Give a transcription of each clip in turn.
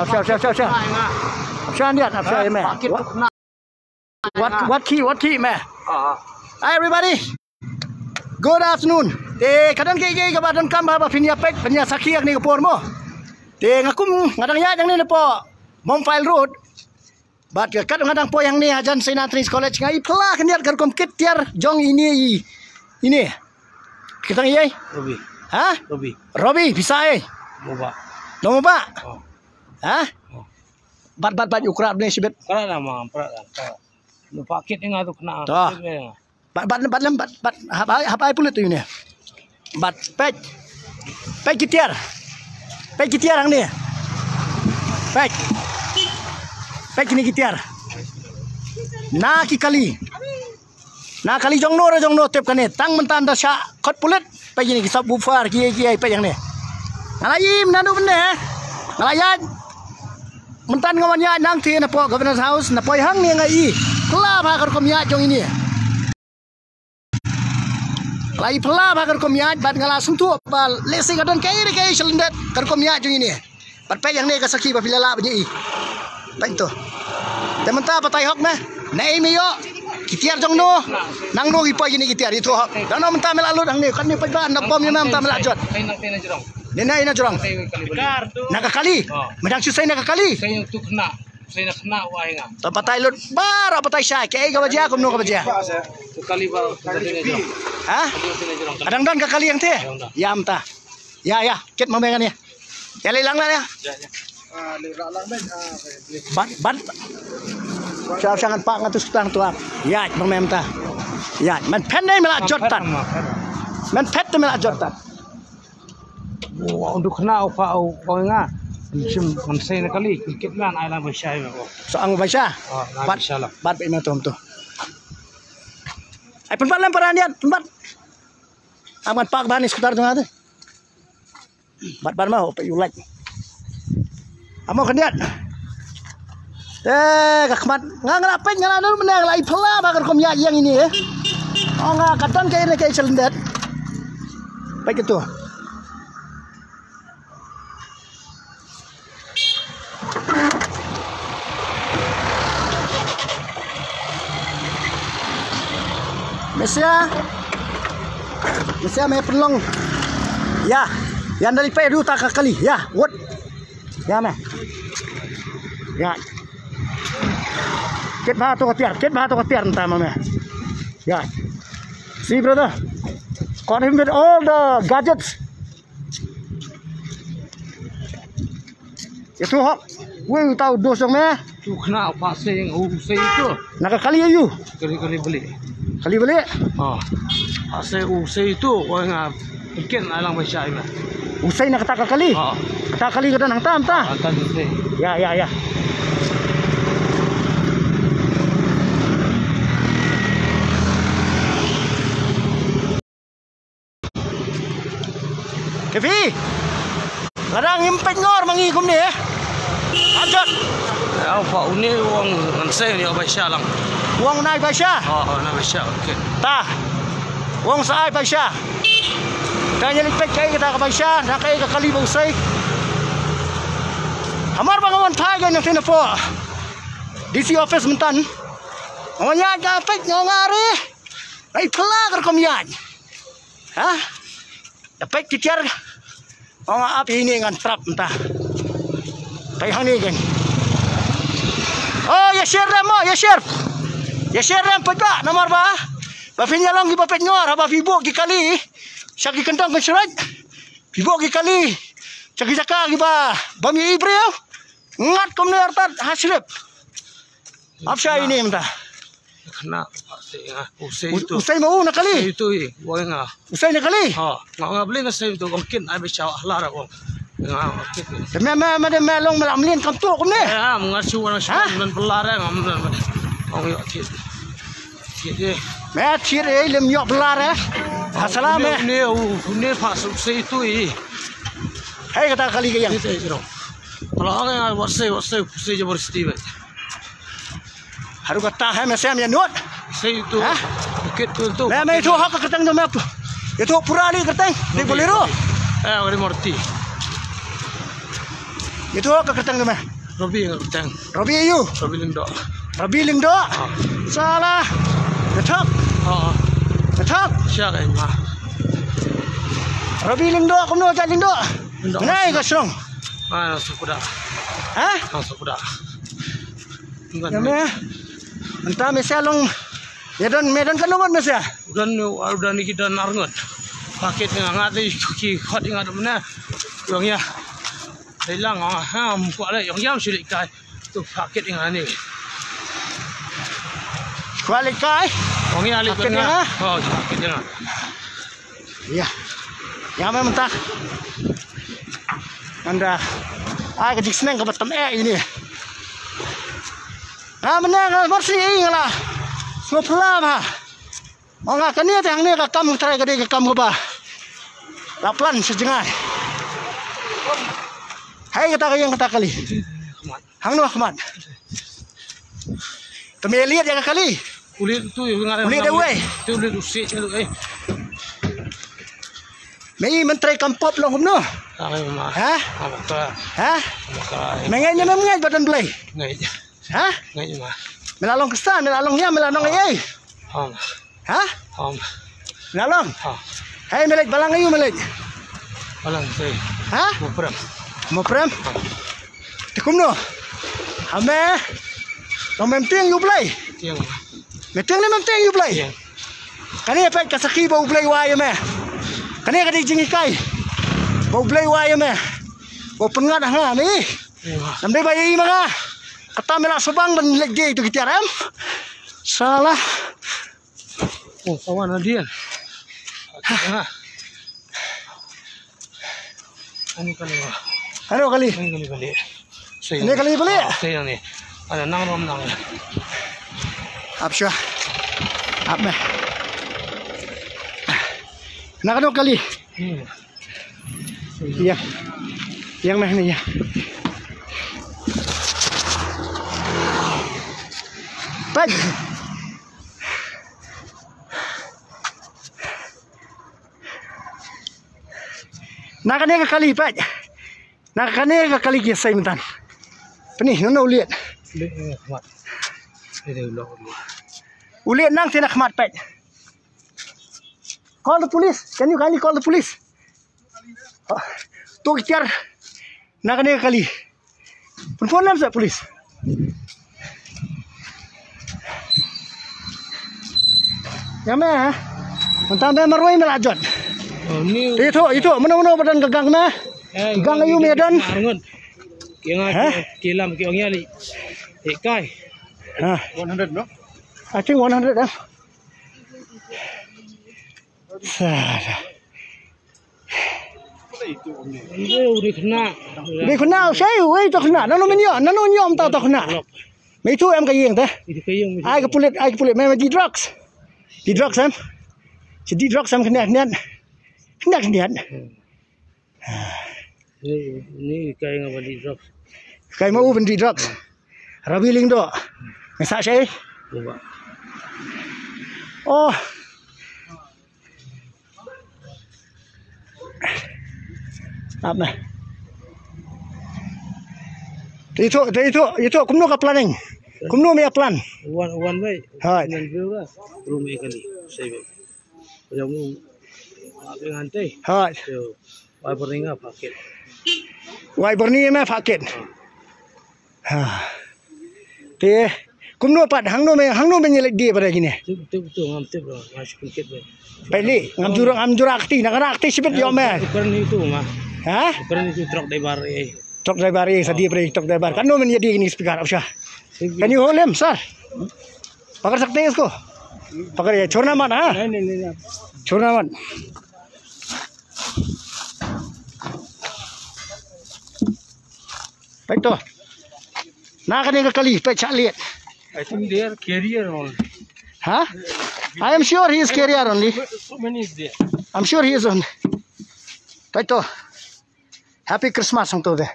Siap. Siap lihat, siap meh. What key meh? Hi everybody. Good afternoon. Kadang kaya kabadan kam ba piniapek penyasakiak ni kapor mo. Ngakum ngadang ya jang ni po Momfile Road. Bat kadang ngadang po yang ni ajan St. Anthony's College ngai pela keniat garkom kit tiar jong ini. Kita ngai. Robi. Hah? Robi bisa Moba. No ba? Hah? Bat ukrap ni sibet. Kara nama ampra. Lupa kit ni ngatu kena. Bat apa pulut tu ni? Bat pek kitiar ang ni. Pek ni kitiar. Na kali jong no tep kane tang mentan da sya khot pulut pek ni kisap bufar kiai pek yang ni. Ngalayim nanu bende. Ngalayan mentan ngawannya nang ti na po Governors House na po hang ni ngai. Kela ba kar komya jong ini. Lai pela bakar komiat bat ngalasung tu bal lesi kadon kai selendet kar komiat jung ini. Bat pe yang ni ka saki ba pilala bani. Tain tu. Tementa patai hok meh. Nei mi yo. Kitiar jong no. Nang no ipa gini kitiar itu hok. Dan no menta melalut hang ni kan ni pa na bom ni menta melajot. Nena ina jurang. Nakakali. Medang susai nakakali. Saya tu kena. Saya nak kena wah ingat. Patai lut bar patai syai kai ka baja kum no ka baja. Kali ba. Hah? Kadang dan kali yang teh. Ya amta. Ya, ket mamengan ya. Ya lelang lah ya. Ban. Siap sangat pak ngatus tang tuang. Ya, mamengan ta. Ya, men pen ni melak jotan. Men pet tu melak jotan. Wah, untuk kena apa ingat. Man saya nak kali kit lan ai la basya yo. So ang basya. Bat insyaallah. Bat pe matom tu. Ai penpat lam paranian, penpat. Aman pak bani sekitar tu ada. Bat mau pe yulat. Amo keniat. Kakmat ngalapen ngalanon menang lai pela bakar komya yang ini ya. Oh ngakatan kayak selendet. Baik itu. Mesya may penlong. Ya, yang dari Peru tak kali. Ya, what? Ya meh. Ya. Ket bah tu ketiar entah meh. Ya. See brother. Caught him with all the gadgets. Itu hok. Wih tahu dosong meh. Tu kena apa saya itu. Nakakali ayu. Kali beli. Kali balik? Usai itu orang bikin alang basya ini. Usai nak kata kali? Kata kali kita nang tam. Ya. Kevi, kadang impek ngor mangigum ni. Ajat. Apa ini uang saya ni basya lang. Uang naik basya? Naik basya. Okey. Tah. Uang saai basya. Kanya lipek kai kita ka basya, na kai ka kali usai. Amar bangawan thai gan tin po. DC office mentan. Nganya ka pek ngari. Ai pela kar komyan. Hah? Dapat kitiar. Api ini ngan trap entah. Kai hang ni gan. Oh, ya share mo, ya share. Ya share ram peta nomor ba? Ba pinyalong gi papet ngor, ba fibo gi kali. Sagi kentang besrat. Fibo gi kali. Sagi jaka gi ba. Bami ibreo. Ngat kom ni artat hasilep. Apa ini entah. Kena usai itu. Usai mau nak kali. Itu wang Usai nak kali. Ngak beli nasi itu mungkin ai besya lara wang. Memang melong melamlin kantor kom ni. Ya, mengacu dan pelarang orang yok cik. Meh cir lem yok pelar Assalam ni masuk itu Hai kata kali ke yang. Kalau orang wasai je bersih. Haru kata hai mesem ya nut. Saya itu. Bukit tu. Meh itu hak ketang tu meh. Itu pura ni ketang di Bolero. Ada morti. Itu ke kertang tu mah. Robi nggak ketang. Robi ayu. Robi lindok. Robi lingdo. Salah. Betok. Betok. Siapa yang mah? Robi lingdo kumno ja lingdo. Nai ka strong. Sukuda. Hah? Sukuda. Ya meh. Entah mesalong medan kanongan mesa. Dan udah nih kita narngot. Paketnya nggak ada ki hot ingat mana. Yang ya. Hilang muka lah yang jam sulit kai. Tu paket yang ni. Kualik kai. Orang yang alih Paketnya? Oh, paketnya. Iya. Ya memang tak. Anda ai ke disneng ke batam ini. Mana bersih inglah. Supla bah. Orang akan ni tang ni ka kam try ka ka kam ba. Laplan sejengah. Hai kata kali. Hang no khmat. Tami lihat ya kali. Kulit tu yang ada. Kulit dia wei. Tu kulit usik tu Mai menteri kampop long no. Mah. Ha? Maka. Ha? Maka. Mengenya memang badan belai. Ngai. Ha? Ngai mah. Melalong kestan, melalongnya melalong ai. Ha? Melalong. Hai melek balang ayu melek. Balang saya. Ha? Mau pram? Tekum no. Ame. Tong memting you play. Tiang. Memting ni memting you play. Tiang. Kani pet kasaki bau play wa ya me. Kani ka di jingi kai. Bau play wa ya me. Bau pengat ha ni. Namde bayi mga. Kata melak sobang dan lagi itu kita ram. Salah. Oh, kawan Adian. Ini kali mah. Ano kali? Ini kali. Ini kali beli. Saya ni. Ada nang rom nang. Apsya. Apa? Nak ano kali? Iya. Yang mana ni ya? Pat. Nakane ka kali pat. Nakane ka kali ki sai mentan. Penih nono uliat. Khmat. Ini ulo. Uliat nang tina khmat pat. Call the police. Can you kindly call the police? Tu kitar. Nakane ka kali. Phone lam sa police. Ya meh. Mentang be marwai melajot. Ni Itu mana badan gagang meh. Gang ayu medan. Arngot. Yang kilam ki orangnya li. Kai. 100 no? I think 100 ah. Salah. Ini udah kena. Đi khuna saya wei to khuna nano nyom tao to khuna. Mấy thu em cái gì thế? Ai cái pulit mày đi drugs. Đi drugs em. Chỉ đi drugs em cái nét. Ini kai ngapa di drop? Kai mau ben di drugs. Rabi ling do. Masa saya. Coba. Oh. Apa? Itu kumno ka planning. Kumno may plan. One way. Hai. Nanti rumah kali. Saya. Kamu apa yang hantai? Hai. So, wiper ni ngah paket. Wiper ni me paket. Ha. Te kumno pat hangno me nyelek dia pada gini. Tu ngam tu bro. Masih paket bro. Peli ngam jura akti nak sibet yo me. Ukuran itu mah. Ha? Ukuran itu truk driver Truk driver sadi pre truk driver. Kan no men jadi ini speaker apa? Can you hold him, sir? पकड़ सकते हैं इसको पकड़िए छोड़ना मत हाँ नहीं छोड़ना मत baik tuh nah kan yang kali pecah lihat I think they are carrier only. Huh? I am sure he is carrier only. So many is there. I'm sure he is on. Baik tuh Happy Christmas untuk deh.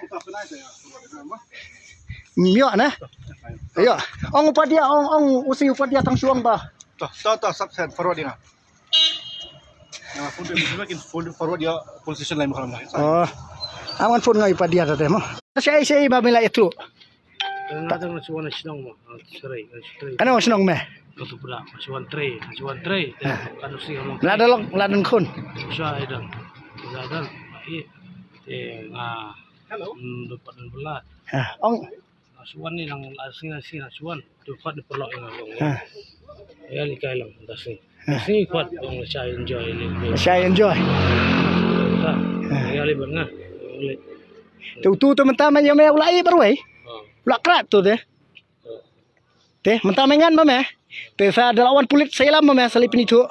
Mio na? Ayo, ong upadia ong usi upadia tang suang ba. Tahu subset forward dia. Yang full dia mungkin full forward dia position lain makan lah. Oh. Aman phone ngai upadia tadi mo. Saya babila itu. Karena ada nasuan nasional mah, serai. Kana senong me. Itu pula nasuan tray. Kan sih ngomong. Ladan kun. Siya idan. Ladan. Hello. Dapat dan belat. Ong. Nasuan ni lang asing nasuan. Dapat diperlok yang. Ya likay lang dasni. Dasni kuat ang siya enjoy ni. Saya enjoy. Ya liban nga. Tu mentah yang me ulai baru Ulak kerat tu deh. Mentah mengan mame. Saya ada lawan pulit saya lama mame salip itu.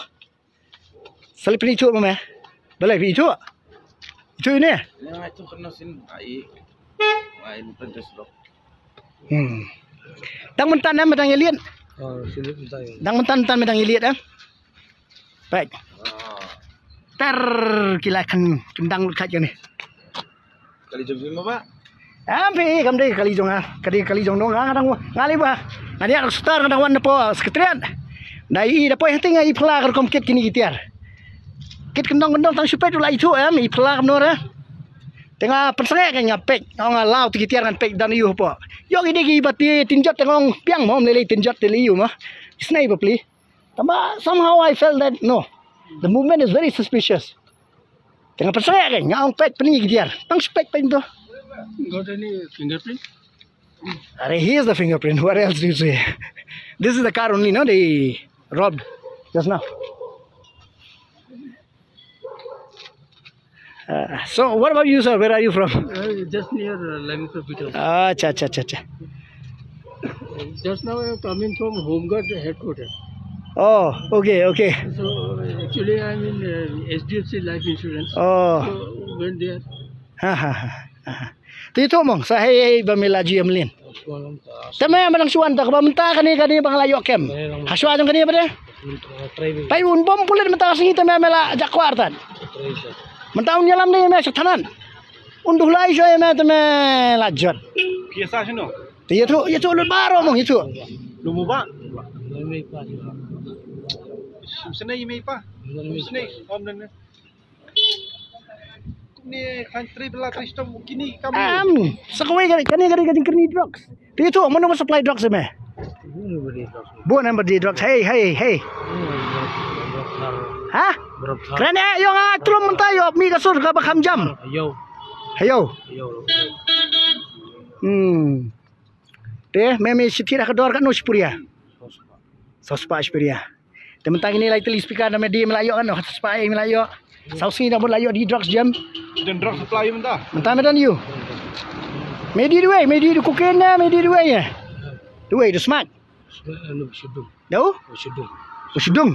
Mame. Boleh itu. Itu ini. Itu kena sin ai. Main pentas dok. Dang mentan medang lihat. Silip entah yang. Dang mentan medang lihat Baik. Kilakan kendang dekat je ni. Kali jam 5 Pak. Ambil kamde kali jong dong kadang ngali ba. Nadi ada star kadang wan po sekretariat. Dai dapo yang tinggal i pela kar kom kit kini gitiar. Kit kendong tang supaya tu lai tu i pela kam nora. Tengah persengek kan ngapek ngau lau ti gitiar kan pek dan iu po. Yo ide gi bati tinjot tengong piang mom lele tinjot tele iu mah. Snai bapli. Tama somehow I felt that no. The movement is very suspicious. Tengah persengek kan ngau pek peni gitiar. Tang spek pen tu. Got any fingerprint? Here's the fingerprint. What else do you say? This is the car only, no? They robbed just now. So, what about you, sir? Where are you from? Just near Lamington Peter. Cha. Just now I am coming from Home Guard headquarters. Oh, okay. So actually I am in SDFC Life Insurance. Oh. So went there. Tito mong sa hey bamila GM Lin. Tama manang suwan ta ka mentah kani bang layo kem. Haswa jong kani ba de? Pai un bom pulit mentah singi ta mela jakwar tan. Mentah un yalam ni me saktanan. Unduh lai so me ta me lajot. Kiasa sino? Tito lut baro mong itu. Lumu Pak. May pa. Senai mai pa. Senai om dan. Ni country bela Kristen kini kami. Sakaway kani drugs. Tito mo supply drugs me. Buon number di drugs. Hey. Ha? Kerana yung tulong tayo mi kasur ka bakam jam. Hayo. Meme sitira ka dor kan no sipuria. Sospa sipuria. Tementang ini lai teli speaker na di Melayu kan no sospa ai Melayu. Sausi dah Melayu di drugs jam. Dan drug supply mentah. Mentah medan you. Medi du kokain na medi du ya. Du smart. Đâu? Sudung.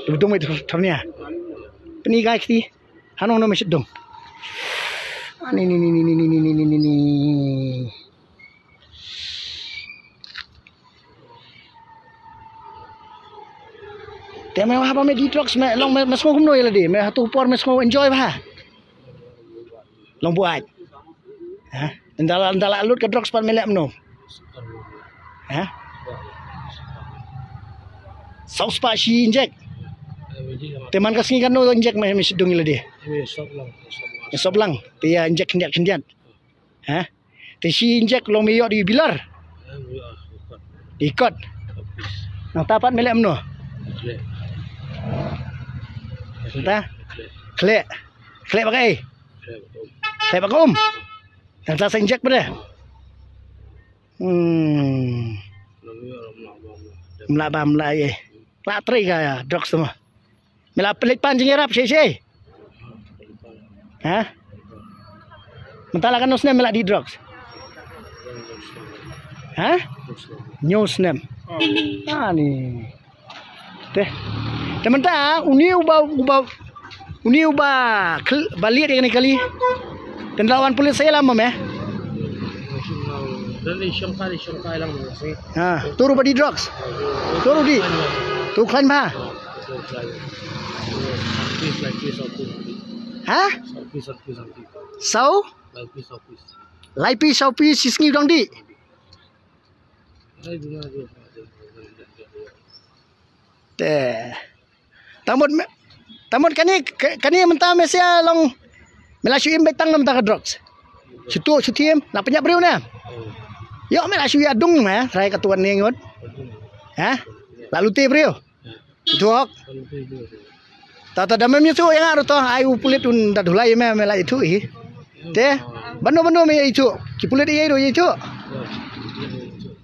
Betul itu ternyata. Penigai kiti. Hanong nama sudung. Ni. Tema apa me detox me long me sko kumno yela di me hatu por me sko enjoy ba. Long buat. Ha? Ndala lut ke drugs pan melek mno. Ha? Saus pa si inject. Teman kasih kan no inject me sidung yela di. Stop lang. Dia inject kendiat. Ha? Te si inject long me yo di bilar. Ikot. Nang tapat melek mno. Entah. Klek pakai. Klek pakai Dan tak injek pada. Melabam. Latri kaya drugs semua. Melap pelik pancing erap sih. Ha? Mentala kan nusnem melak di drugs. Ha? Newsnem. Ni. Teh. Teman-teman, uni ubah balik dia kali. Dan lawan polis saya lama meh. Dan syangkai lang sih. Turu di drugs. Turu di. Tu kan ba? Ha? Sau? Laipi saupi sisngi dong di. Tamut kani mentah mesia long Melayu imbek tang nam tak drugs. Situ sitiem nak penyak beriu na. Yo melayu adung mah rai katuan ni ngot. Ha? Lalu te beriu. Tuak. Tata damam itu yang aru to ayu pulit un dadulai mah mela itu i. Te bano me itu. Ki pulit i ro itu.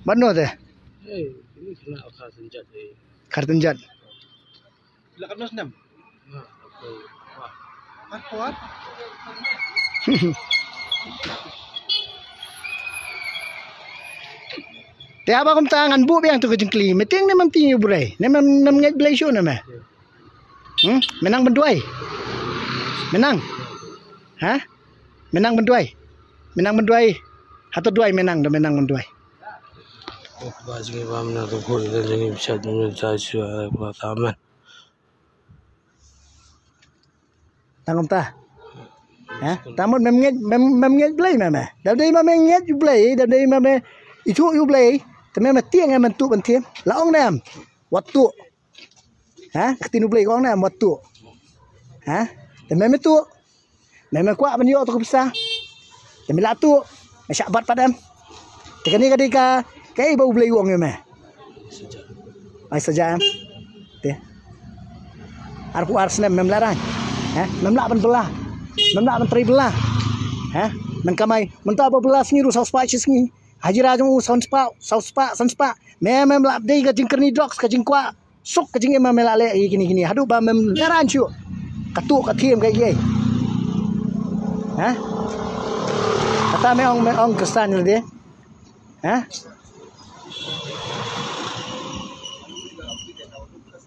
Bano te. Ini kena akar senjat ni. Kartunjat. Lakan mas nam. Kuat. Te apa kum tangan bu biang tu kejengkli. Meting memang tinggi burai. Memang ngai belai syu nama. Menang benduai. Menang. Ha? Menang benduai. Menang benduai. Atau duai menang dah menang benduai. Bas ke bam na tu kau dah jadi bisa dengan saya pertama. Tangom ta. Ha? Tamun memngai belai mama. Dah dai mama ngai belai, dah dai mama itu you belai. Tapi mama tiang yang mentu bentiem. Laong nam. Waktu. Ha? Ketinu belai kong nam waktu. Ha? Tapi mama tu. Mama kuat benyo tu besar. Tapi lah tu. Masyabat padam. Tekan ni kadika kai bau belai wong mama. Ai saja. Te. Arpu arsnem mem larang. Ha? Mem lak ben belah. Mem lak ben 3 belah. Ha? Men kamai men ta apa belah sini ru saus pa sini. Haji rajamu saus pa. Mem lak dei ka jing kerni drugs ka jing kwa. Sok ka jing mem lak le gini. Hadu ba mem laran chu. Katuk ka thiem kai ye. Ha? Kata me ong kestan ni dia. Ha?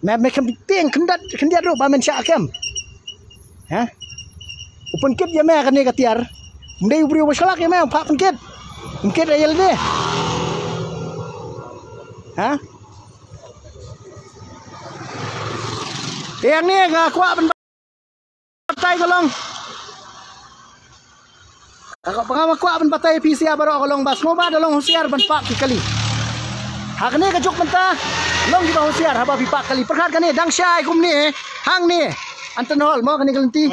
Me kem tiang kendat ru ba men syak kem. Ha? Upun kit ya me kan ni katiar. Mendai ubri masyalak ya me pak kit. Mungkin ayel deh. Ha? Tiang ni gak kuat ben partai kolong. Kalau pengawal kuat ben partai PCA baru kolong bas ngoba dolong husiar ben pak kali. Hak ni kejuk mentah. Long juga husiar haba pipak kali. Perkat kan ni dang syai kum ni hang ni. Anton hall mau kan ni kelenti.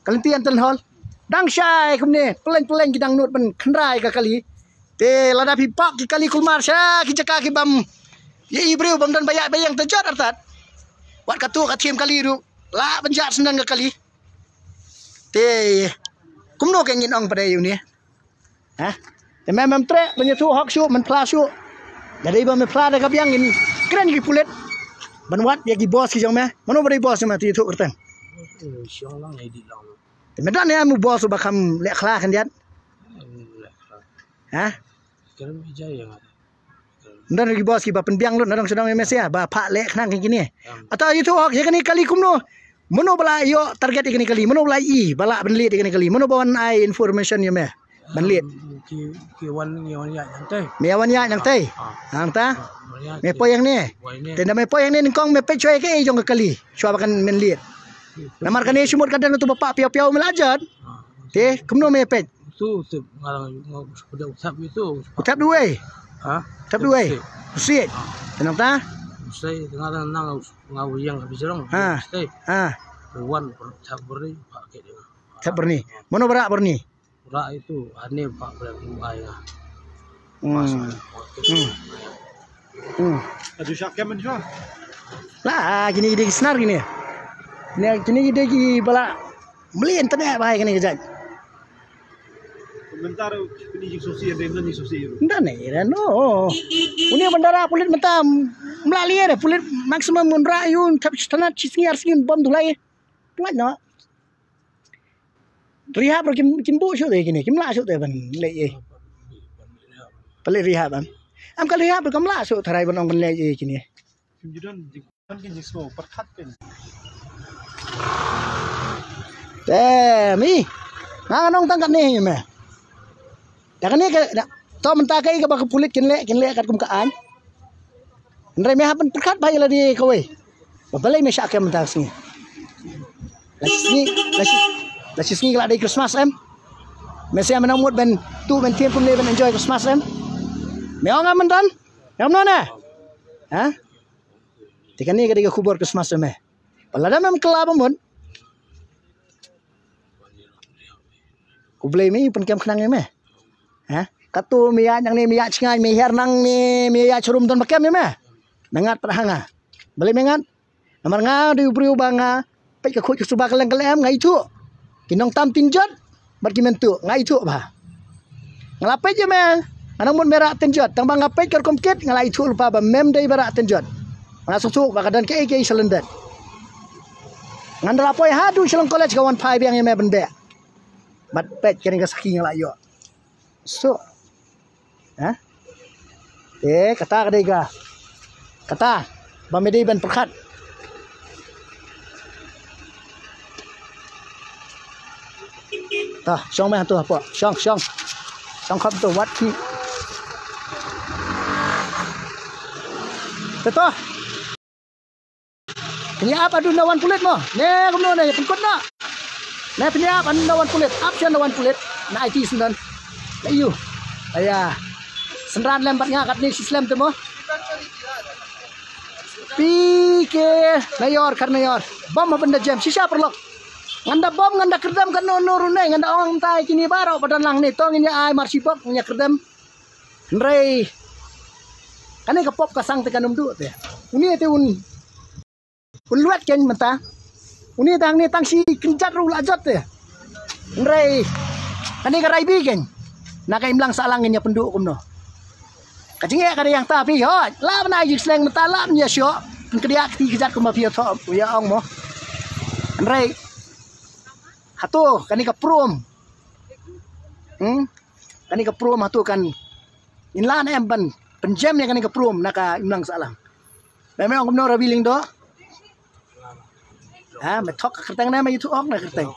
Kelenti Anton hall. Dang syai kum ni peleng kita nut ben kenrai ka kali. Te lada pipak ki kali kulmar sya ki caka ki bam. Ye ibreu bam dan bayak bayang terjat artat. Wat katu ka tim kali ru. La benjat senang ka kali. Te kumno ke ngin ong pada yu ni. Ha? Te memang tre benyetu hak syu men pla syu. Jadi bam me pla da ka biang in keren ki pulet. Ban wat ya ki bos ki jong me. Mano bari bos ma ti tu urtan. Siang lang ay di lang. Te medan ya mu bos ba kam lek khla kan diat. Ha? Sekarang meja yang ada. Ndan ki bos ki ba pen biang lut nadong sedang mesia ba pak lek khang kini. Atau itu hok ya kani kali kumno. Mano bala yo target ikani kali. Mano bala i bala ben lit ikani kali. Mano bawan ai information yo me. Ben lit. Ki wan yang ya yang teh. Me wan ya nang tei. Hang ta. Me po yang ni. Tenda me po yang ni kong me pe choi ke jong kali. Chua bakan men lit. Namar kani sumut kadang tu bapak piau-piau melajat. Te kumno me pe. Tu ngarang sudah usap itu. Utap duwe. Ha? Utap duwe. Usit. Tenang ta? Saya ngarang nang ngau yang habis orang. Ha. Ha. Wan tak beri pakai dia. Tak berni. Mono berak berni. Rak itu ane pak beri air. Adu syak kemen jua. Lah gini senar gini. Gini ki bala beli internet bahaya kini kejat. Komentar ini sosial dan ini sosial. Nda ni no. Unia bandara pulit mentam melali ada pulit maksimum munra yun tapi tanah cisngiar singin bom dulai. Tuan no. Rehab kimbu syu de gini. Kimla syu de ban le ye. Pelik rehab am. Am kal rehab kamla syu tharai ban ong ban le ye gini. Kimjudan kan kin jismo perkat pen. Mi. Nang tangkat ni me. Dah kan ni ke to mentah kai ke bak pulit kinle kat kum kaan. Ndre me hapan perkat bai la di kowe. Balai me syak mentah sini. Lasi sini kelak dari Christmas em. Mesya menang mood ben tu ben tiap pun ben enjoy Christmas em. Me ong am dan. Yam no na. Ha? Tikan ni ke di kubur Christmas em. Palada mem kelab mon. Ublay mi pun kem kenang me. Ha? Katu miya nang ni miya cingai mi her nang ni miya churum don bakem me. Mengat perhanga. Boleh mengat. Namar nga di ubri ubanga. Pai ka khoi ka suba kaleng kalem ngai tu. Kinong tam tinjot. Barki mentu ngai tu ba. Ngalapai je me. Anang mun merak tinjot. Tang bang ngapai kar komket ngalai tu lupa ba mem dai barak tinjot. Langsung tu bakadan ke selendet. Ngandra poi hadu selong college kawan pai biang me bende. Mat pet kene ka saking ngalai yo. So. Ha? Kata kadai ga. Kata bamedi ban perkat. Tah, syong meh tu apa? Syong. Syong khap tu wat ki. Betul. Penyap adu nawan kulit mo. Ne kumno ne pengkot na. Ne penyap adu nawan kulit. Option nawan kulit. Na IT sunan. Ayu. Aya. Senran lembatnya kat ni Islam tu mo. Pike mayor karena mayor. Bom benda jam sisa perlu. Nganda bom nganda kerdam kan nurune nganda orang tai kini baro padan lang ni tong ini ai marsibok nya kerdam. Nrei. Kane ka pop kasang tekan umdu te. Uni te un luat ken mata. Uni tang ni tang si kenjat ru lajat te. Nrei. Kane ka raibi ken. Naka imlang salangin nya penduk kumno. Kacing kada yang tapi yo. La bana yik sleng mata la nya syo. Kedia ti kejat kuma pia tho ya ong mo. Nrei. Hatu kani ka prom. Kani ka prom hatu kan inlan em ban penjem ni kani ka prom naka imlang salang. Memang kumno rabiling do. Ha metok kerteng na mai tu ok na kerteng.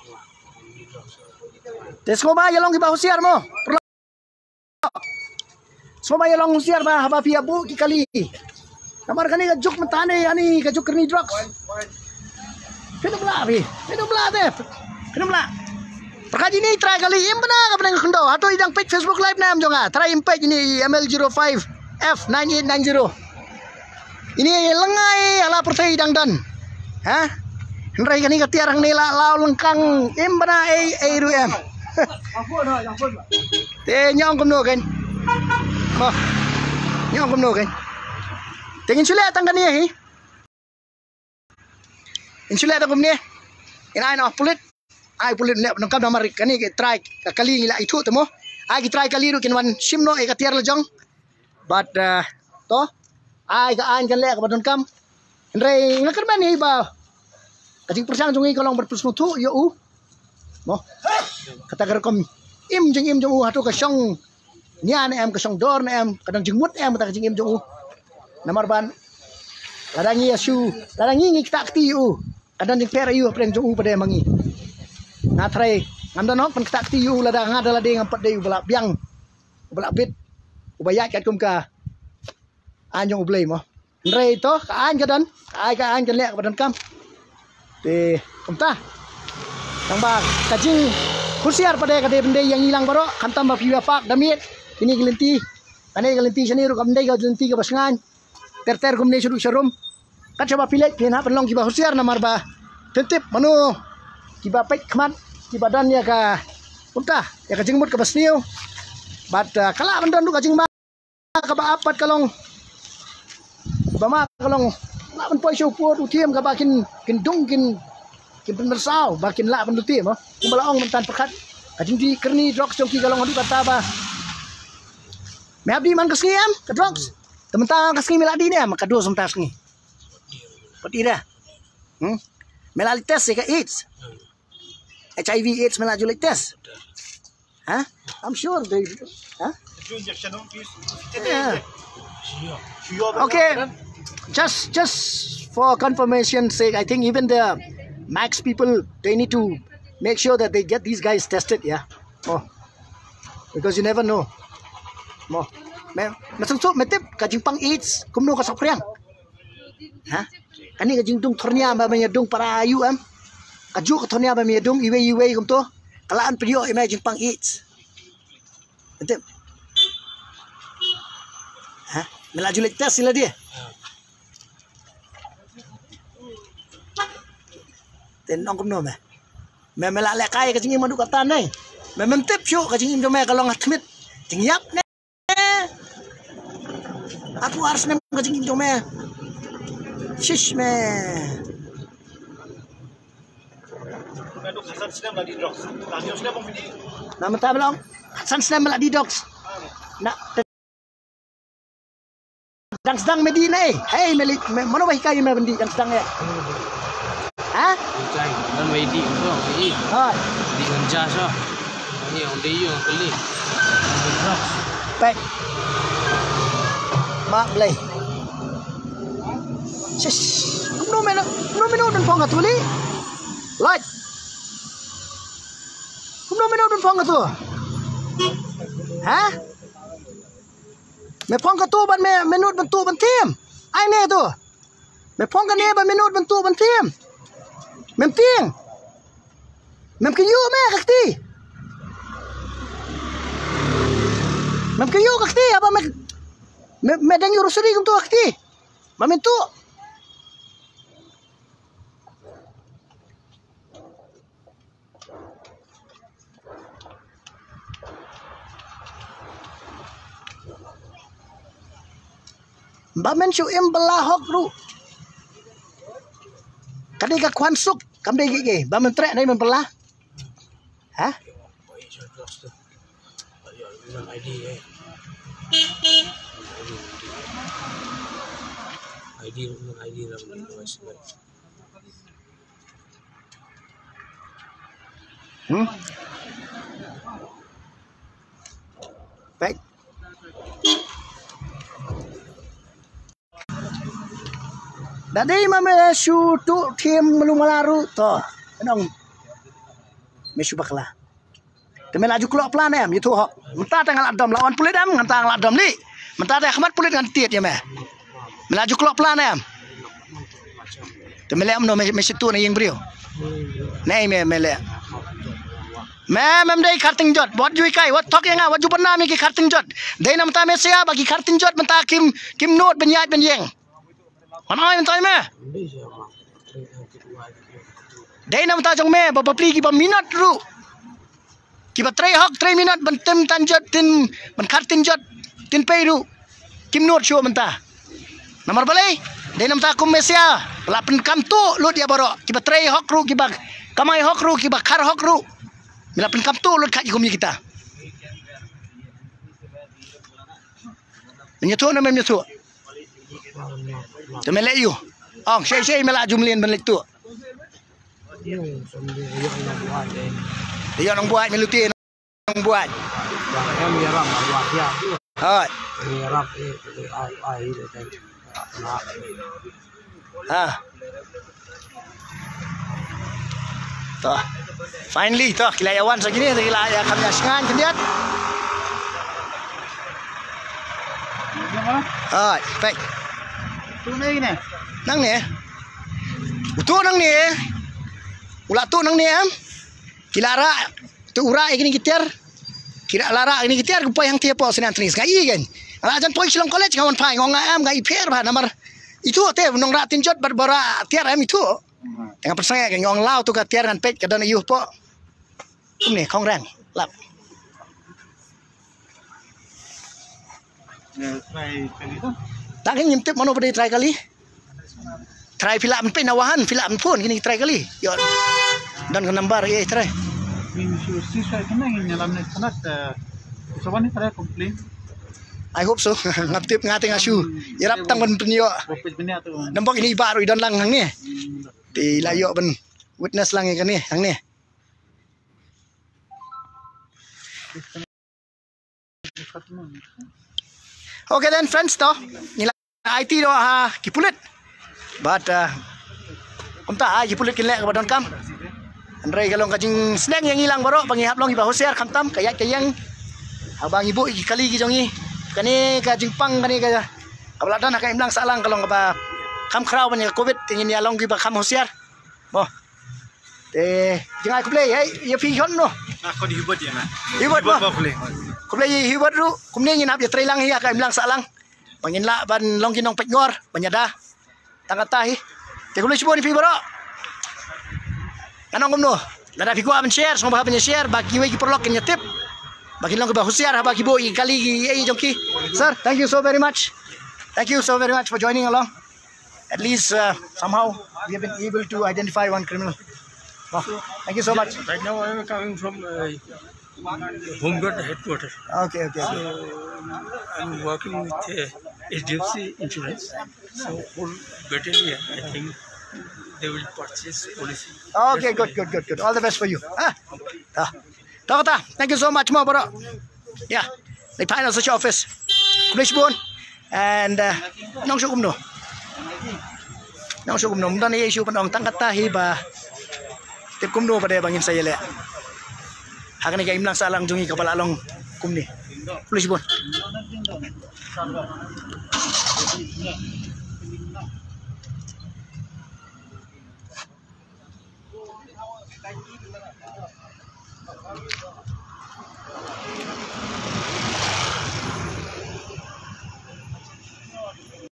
Tes ko ba yalong iba husiar mo. So ba yalong husiar ba haba pia bu ki kali. Namar kani ka juk matane ani ka juk kerni drugs. Kena bela deh. Kenapa? Perkali ini try kali im benar ka penang kendo. Atau idang page Facebook live na am jonga. Try im page ini ML05F9890. Ini lengai ala pertai idang dan. Ha? Henry kani katiarang nila lau lengkang im benar ruem. Te nyong kumno kan. Mo. Nyong kumno kan. Tingin sulit tang kani hi. Insulat aku ni. Inai no pulit. Ai pulit lep nangkap namar kani ke try kali ngila itu temo. Ai ki try kali ru kin wan simno e katiar lejong. But to ai ka an kan lek badon kam. Ndrei ngakar man ni ba. Kajing persang jungi kolong berpusmu tu yo u. Mo. Kata gerkom im jong u hatu ka syong nian em ka syong dor na em kadang jengmut em kata kajing im jong u. Namar ban ladangi asu ladangi kita akti u. Kadang jeng pera yu preng jong u pada mangi. Natrai nganda nok pen kita akti yu ladang ngada lading empat de ubala biang ubala bit ubaya kat kum ka anjong ublei mo. Ndrei to ka an kadan ai ka an kan lek badan kam. Te kumta. Tang ba kajing kursiar pada kade bende yang hilang baro kantam ba piwa pak damit ini gelenti ane gelenti sini ru kam dei ga gelenti ka basengan ter kum ne sudu sharum kan coba pilih pina penlong kiba kursiar namar ba tentip manu kiba pek kman kiba dan ya ka kumta ya ka jingmut ka basniu bat kala bandan du ka jingma ka ba apat kalong ba ma kalong la ban poi show pu utiem ka bakin kindung kin penersau bakin la ban utiem mo kumbalaong mentan pekat kajing di kerni drugs jongki kalong hadi kata ba me abdi man kasngiam ka drugs tementang kasngi meladi ni maka do somtas ni patira melali test ka AIDS HIV AIDS melaju test huh? I'm sure they huh? Yeah. Okay, just for confirmation sake, I think even the Max people, they need to make sure that they get these guys tested, yeah. Oh, because you never know. Mo, masuk metip kajing pang AIDS, kumno ka sopriang. Ha? Kani kajing dung tornia ba mayadung para ayu am. Kaju ka tornia ba mayadung iwe kumto. Kalaan pedio imagine pang AIDS. Metip. Ha? Melaju lek tes sila dia. Ten ong kumno me. Me melak lek kai kajing madu kata nai. Mentip syuk kajing jome kalau ngatmit. Jingyap ne. Aku harus nem kajing jome. Shish me. Kaduk Hasan Sinam lagi drop. Tanya sudah mau video. Nama tak belum. Hasan Sinam melak di dogs. Nak sedang Medina hey melik mana wah kayu me bendi yang sedang ya. Ha? Cai, dan wedi tu, wedi. Hai. Di kerja so. Ini orang dia yang beli. Baik. Mak belai. Shish. No meno dan phong tu li. Light. No meno dan phong tu. Ha? Me phong tu ban me menut bentu ban tim. Ai me tu. Me phong kan ne ban menut bentu ban tim. Mem ting. Mem kayu me kakti. Mem kayu kakti apa me dang yu rusuri kum tu kakti. Mem tu. Bamen su em belahok ru. Kadai ka kwan suk kam dei ge bamen trek dai men belah. Ha? Baik. Dadai mame su tu tim melumalaru to. Enong. Mesu bakla. Temel aju kelok plan em itu hok. Mentah tanggal adom lawan pulit em ngantang adom li. Mentah teh Ahmad pulit ngan tiet ya me. Melaju kelok plan em. Temel em no mesu tu na yang brio. Nei me mele. Mem dai karting jot bot jui kai wat tok yang wat juban nami ki karting jot. Dai nam ta mesia bagi karting jot mentah kim not benyat benyeng. Mana yang tahu me? Dai nam ta jong me bapa pli ki ba minat ru. Ki ba 3 hok 3 minat bentem tanjot tin ben kartin jot tin peiru. Kim not show mentah. Nomor balai. Dai nam ta kum mesia. La pen kam tu lut dia baro. Ki ba 3 hok ru ki ba kamai hok ru ki ba khar hok ru. Mila pen kam tu lut kha kum kita. Menyetu na menyetu. Temele yu. Ong sei melak jumlin ben tu. Dia nang buat meluti nang buat. Yang merah buat dia. Hai. Merah ai Ha. Toh. Finally toh kilayawan segini kilaya kami asingan kendiat. Hai, baik. Tu ni ni. Nang ni. Utu nang ni. Ulah tu nang ni am. Kilara tu ura ini kitir. Kira lara ini kitir ku yang tiap pos nan tris kai kan. Ala jan poi silong college kawan pai ngong am ngai per ba nomor. Itu te nong ra tinjot barbara tiar am itu. Tengah persaya kan ngong lau tu ka tiar nan pet ka dan yuh po. Ni khong rang lap. Try kali tu. Tak kan nyimtip mana pada try kali. Try filak men penawahan filak men pun gini try kali. Yo. Dan ke nambar try. Minggu sisa kena ini dalam net sangat. Sobat ni saya komplain. I hope so. Ngaptip ngate ngasu. Yarap tang ben penyo. Profit benda tu. Nampak ini baru dan lang hang ni. Di layo ben witness lang kan ni hang ni. Okay then friends toh. Nila IT doh ha kipulit. But kumta kipulit kinlek ke badon kam. Andrai kalong kajing snack yang hilang baru pangihap long iba hosiar kamtam kayak kayang abang ibu kali ki jongi kani kajing pang kani ka kabaladan ka imlang salang kalong ba kam kraw banya covid tingin ya long iba kam hosiar mo te jangan ku play ya pi hon no Aku dihibut ya, Mak. hibut ba boleh. ku play hibut ru kumne nginap ya trailang ya ka imlang salang pangin la ban long kinong petngor banyada tangatahi te ku play sibo ni pi baro. Anong kumno? Lada fiku aben share, semua bahagia share, bagi wegi perlok nya tip. Bagi lang ba husiar bagi bo kali jongki. Sir, thank you so very much. Thank you so very much for joining along. At least somehow we have been able to identify one criminal. Wow. Thank you so much. Right now I am coming from Home Guard headquarters. Okay. I'm working with HDFC Insurance. So whole battalion, I think they will purchase policy. Okay, good. All the best for you. Thank you so much, mga bro. Yeah, they find us sa office. Police buon. And nong syukum no. Mudan na issue pa nong tangkat tahi ba. Tip kumno pa de bangin saya le. Hakan ni lang salang jungi kapala long kumni. Police buon.